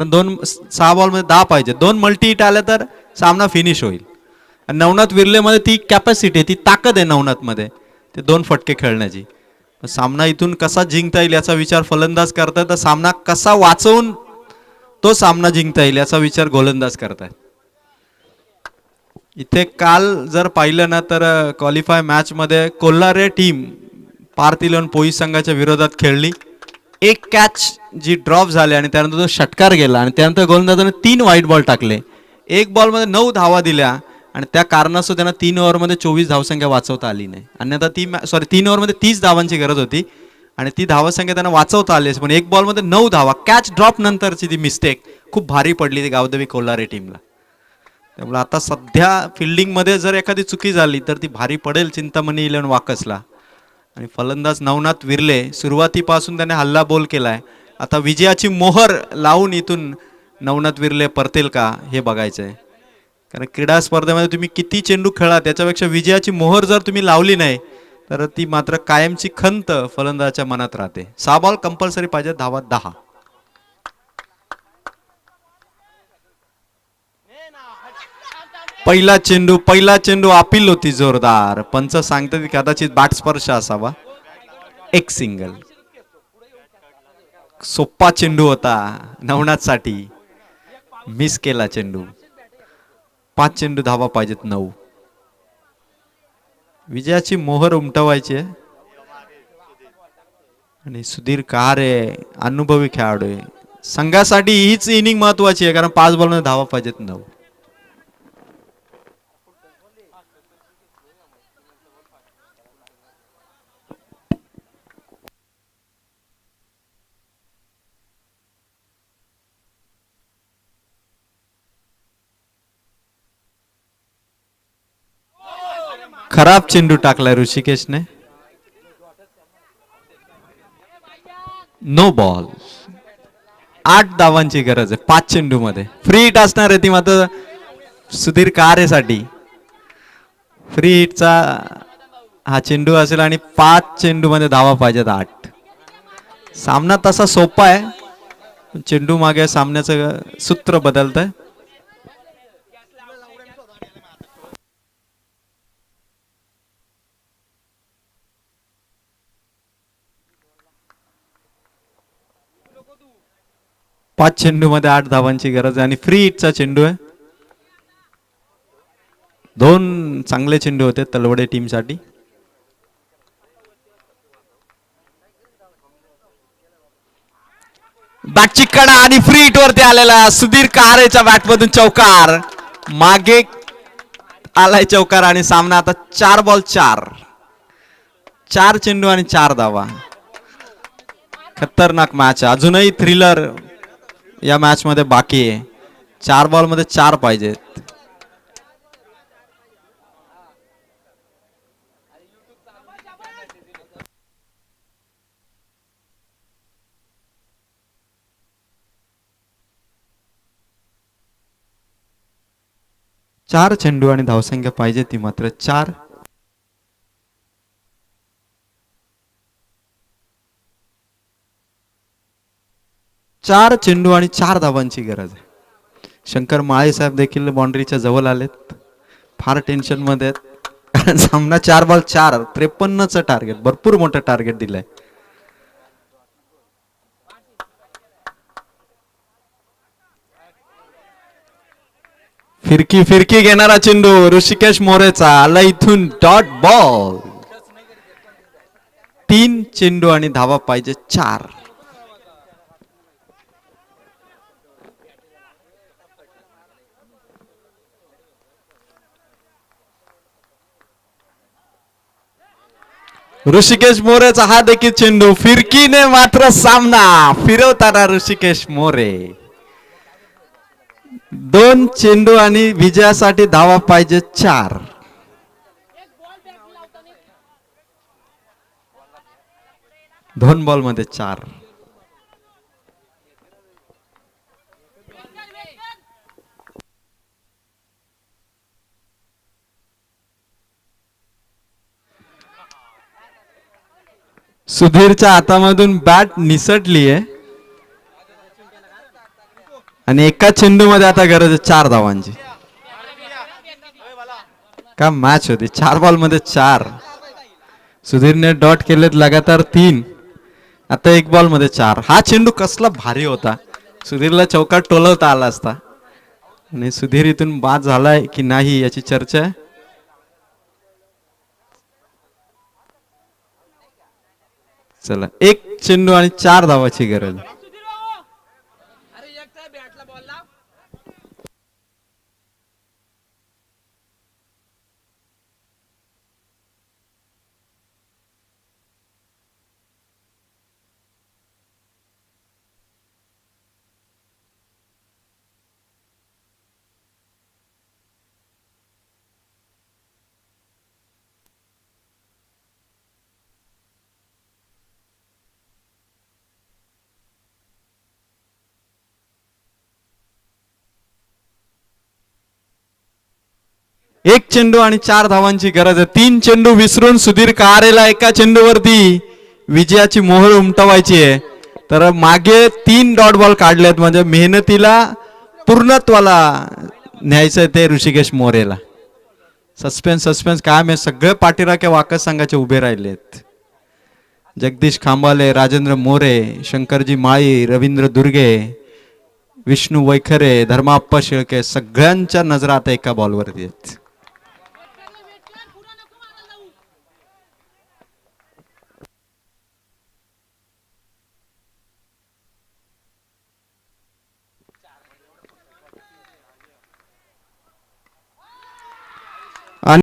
दोन 6 बॉलमध्ये 10 पाहिजे. 2 multi hit आले तर सामना फिनिश होईल. नवनाथ विर्लेमध्ये ती कॅपॅसिटी आहे, ती ताकद आहे नवनाथमध्ये, ते 2 फटके खेळण्याची. सामना इथून कसा जिंकता येईल याचा विचार फलंदाज करतात, तर सामना कसा वाचवून तो सामना जिंकता येईल याचा विचार गोलंदाज करतात. इथे काल जर पाहिलं ना तर क्वालिफाय मॅच मध्ये कोल्हारे टीम पार्थ इलेव्हन पोईस संघाच्या विरोधात खेळली. एक कॅच जी ड्रॉप झाली आणि त्यानंतर तो षटकार गेला आणि त्यानंतर गोलंदाजाने 3 वाईट बॉल टाकले. एक बॉलमध्ये 9 धावा दिल्या आणि त्या कारणास्तव त्यांना 3 ओव्हरमध्ये 24 धावसंख्या वाचवता आली नाही. अन्यथा 3 ओव्हरमध्ये 30 धावांची गरज होती आणि ती धावसंख्या त्यांना वाचवता आली, पण एक बॉलमध्ये 9 धावा कॅच ड्रॉप नंतरची ती मिस्टेक खूप भारी पडली ती गावदेवी कोल्हारे टीमला. त्यामुळे आता सध्या फिल्डिंगमध्ये जर एखादी चुकी झाली तर ती भारी पडेल चिंतामणी इलेव्हन वाकसला. आणि फलंदाज नवनाथ विर्ले सुरुवातीपासून त्याने हल्ला बोल केलाय. आता विजयाची मोहर लावून इथून नवनाथ विर्ले परतेल का हे बघायचं आहे. कारण क्रीडा स्पर्धेमध्ये तुम्ही किती चेंडू खेळा त्याच्यापेक्षा विजयाची मोहर जर तुम्ही लावली नाही तर ती मात्र कायमची खंत फलंदाजाच्या मनात राहते. 6 बॉल कंपल्सरी पाहिजे, धावा 10. पहिला चेंडू अपील होती जोरदार. पंच सांगतात कदाचित बॅट स्पर्श असावा. एक सिंगल. सोप्पा चेंडू होता नवनाथ साठी, मिस केला चेंडू. 5 चेंडू धावा पाहिजेत 9. विजयाची मोहर उमटवायची आहे आणि सुधीर कहारे अनुभवी खेळाडू आहे. संघासाठी हीच इनिंग महत्वाची आहे कारण 5 बॉलमध्ये धावा पाहिजेत 9. खराब चेंडू टाकलाय ऋषिकेशने. No ball. 8 धावांची गरज आहे 5 चेंडू मध्ये. फ्री हिट असणार आहे ती मात्र सुधीर कहारेसाठी. फ्री हिटचा हा चेंडू असेल आणि 5 चेंडू मध्ये धावा पाहिजेत 8. सामना तसा सोपा आहे, चेंडू मागे सामन्याचं सूत्र बदलतंय. पाच चेंडू मध्ये 8 धावांची गरज आहे आणि फ्री हिटचा चेंडू आहे. 2 चांगले चेंडू होते तलवडे टीम साठी. बॅटची कडा आणि फ्री हिट वरती आलेला सुधीर कहारेच्या बॅटमधून चौकार. मागे आलाय चौकार आणि सामना आता 4 बॉल 4. 4 चेंडू आणि 4 धावा. खतरनाक मॅच आहे. अजूनही थ्रिलर या मॅच मध्ये बाकी आहे. 4 बॉल मध्ये 4 पाहिजेत. चार चेंडू आणि धावसंख्या पाहिजे ती मात्र 4. चार चेंडू आणि 4 धावांची गरज आहे. शंकर माळे साहेब देखील बाउंड्रीच्या जवळ आलेत. फार टेन्शन मध्ये आहेत कारण सामना 4 बॉल 4. 53चं टार्गेट, भरपूर मोठं टार्गेट दिलंय. फिरकी घेणारा चेंडू ऋषिकेश मोरेचा आला इथून डॉट बॉल. 3 चेंडू आणि धावा पाहिजे 4. ऋषिकेश मोरेचा हा देखील चेंडू. फिरकीने मात्र सामना फिरवताना ऋषिकेश मोरे. 2 चेंडू आणि विजयासाठी धावा पाहिजे 4. दोन बॉल मध्ये 4. सुधीरच्या हातामधून बॅट निसटली आहे. आणि एका चेंडूमध्ये आता गरज आहे 4 धावांची. का मॅच होती, 4 बॉल मध्ये 4. सुधीरने डॉट केलेत लगातार 3. आता 1 बॉल मध्ये 4. हा चेंडू कसला भारी होता, सुधीरला चौकात टोलवता आला असता. आणि सुधीर इथून बाद झालाय की नाही याची चर्चा आहे. चला, 1 चेंडू आणि 4 धावाची गरज. एक चेंडू आणि 4 धावांची गरज आहे. 3 चेंडू विसरून सुधीर कहारेला एका चेंडूवरती विजयाची मोहर उमटवायची आहे. तर मागे 3 डॉट बॉल काढलेत, म्हणजे मेहनतीला पूर्णत्वाला न्यायचंय ते ऋषिकेश मोरेला. सस्पेन्स काय मी सगळे पाठीराखे वाकस संघाचे उभे राहिलेत. जगदीश खांबाले, राजेंद्र मोरे, शंकरजी माळी, रवींद्र दुर्गे, विष्णू वैखरे, धर्माप्पा शेळके, सगळ्यांच्या नजरा आता एका बॉलवरती आहेत.